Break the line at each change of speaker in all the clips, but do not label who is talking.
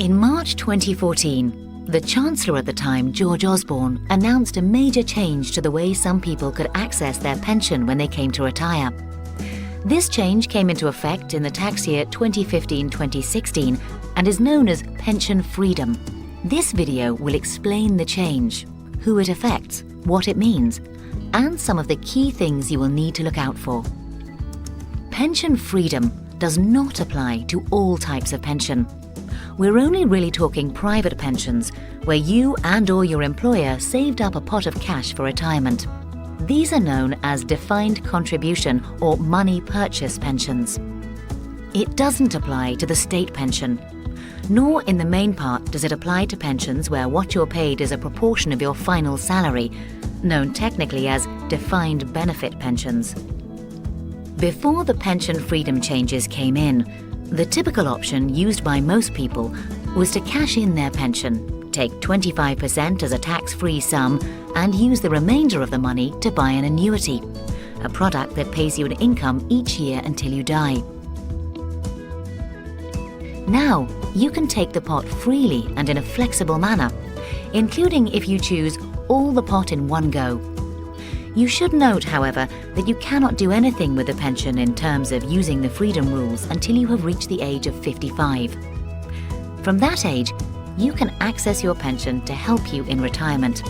In March 2014, the Chancellor at the time, George Osborne, announced a major change to the way some people could access their pension when they came to retire. This change came into effect in the tax year 2015-2016 and is known as pension freedom. This video will explain the change, who it affects, what it means, and some of the key things you will need to look out for. Pension freedom does not apply to all types of pension. We're only really talking private pensions, where you and/or your employer saved up a pot of cash for retirement. These are known as defined contribution or money purchase pensions. It doesn't apply to the state pension, nor in the main part does it apply to pensions where what you're paid is a proportion of your final salary, known technically as defined benefit pensions. Before the pension freedom changes came in, the typical option used by most people was to cash in their pension, take 25% as a tax-free sum, and use the remainder of the money to buy an annuity, a product that pays you an income each year until you die. Now, you can take the pot freely and in a flexible manner, including if you choose all the pot in one go. You should note, however, that you cannot do anything with the pension in terms of using the freedom rules until you have reached the age of 55. From that age, you can access your pension to help you in retirement.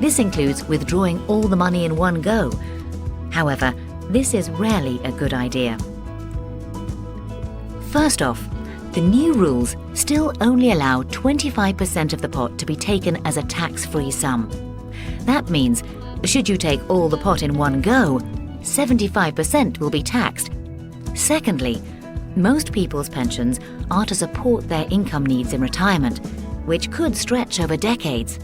This includes withdrawing all the money in one go. However, this is rarely a good idea. First off, the new rules still only allow 25% of the pot to be taken as a tax-free sum. That means, should you take all the pot in one go, 75% will be taxed. Secondly, most people's pensions are to support their income needs in retirement, which could stretch over decades.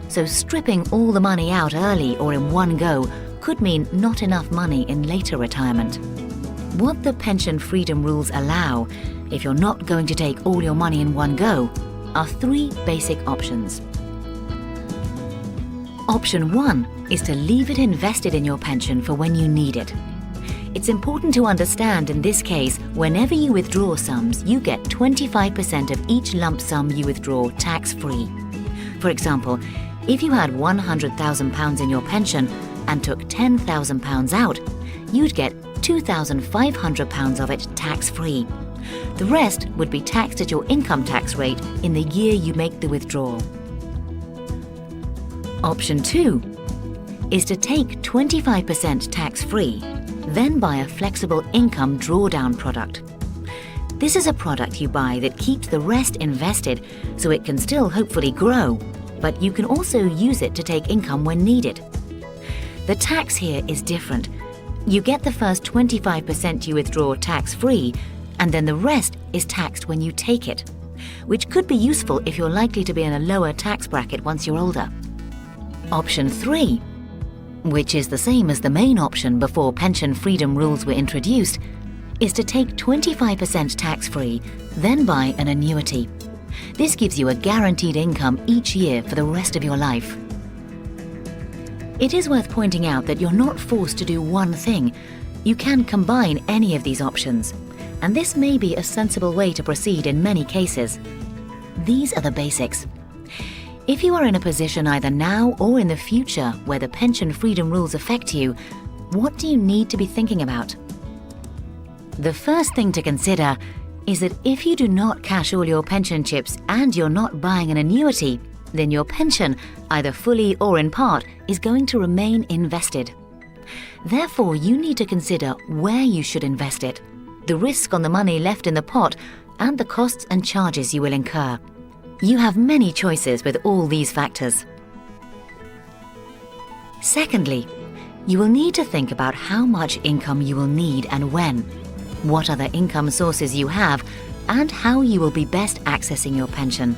So stripping all the money out early or in one go could mean not enough money in later retirement. What the pension freedom rules allow, if you're not going to take all your money in one go, are three basic options. Option 1 is to leave it invested in your pension for when you need it. It's important to understand in this case, whenever you withdraw sums, you get 25% of each lump sum you withdraw tax-free. For example, if you had £100,000 in your pension and took £10,000 out, you'd get £2,500 of it tax-free. The rest would be taxed at your income tax rate in the year you make the withdrawal. Option 2 is to take 25% tax-free, then buy a flexible income drawdown product. This is a product you buy that keeps the rest invested so it can still hopefully grow, but you can also use it to take income when needed. The tax here is different. You get the first 25% you withdraw tax-free, and then the rest is taxed when you take it, which could be useful if you're likely to be in a lower tax bracket once you're older. Option 3, which is the same as the main option before pension freedom rules were introduced, is to take 25% tax-free, then buy an annuity. This gives you a guaranteed income each year for the rest of your life. It is worth pointing out that you're not forced to do one thing. You can combine any of these options, and this may be a sensible way to proceed in many cases. These are the basics. If you are in a position either now or in the future where the pension freedom rules affect you, what do you need to be thinking about? The first thing to consider is that if you do not cash all your pension chips and you're not buying an annuity, then your pension, either fully or in part, is going to remain invested. Therefore, you need to consider where you should invest it, the risk on the money left in the pot, and the costs and charges you will incur. You have many choices with all these factors. Secondly, you will need to think about how much income you will need and when, what other income sources you have, and how you will be best accessing your pension.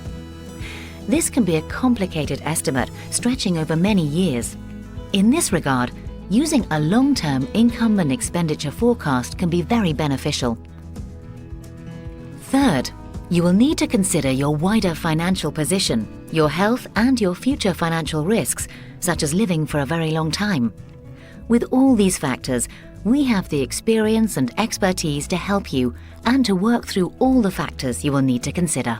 This can be a complicated estimate stretching over many years. In this regard, using a long-term income and expenditure forecast can be very beneficial. Third, you will need to consider your wider financial position, your health, and your future financial risks, such as living for a very long time. With all these factors, we have the experience and expertise to help you and to work through all the factors you will need to consider.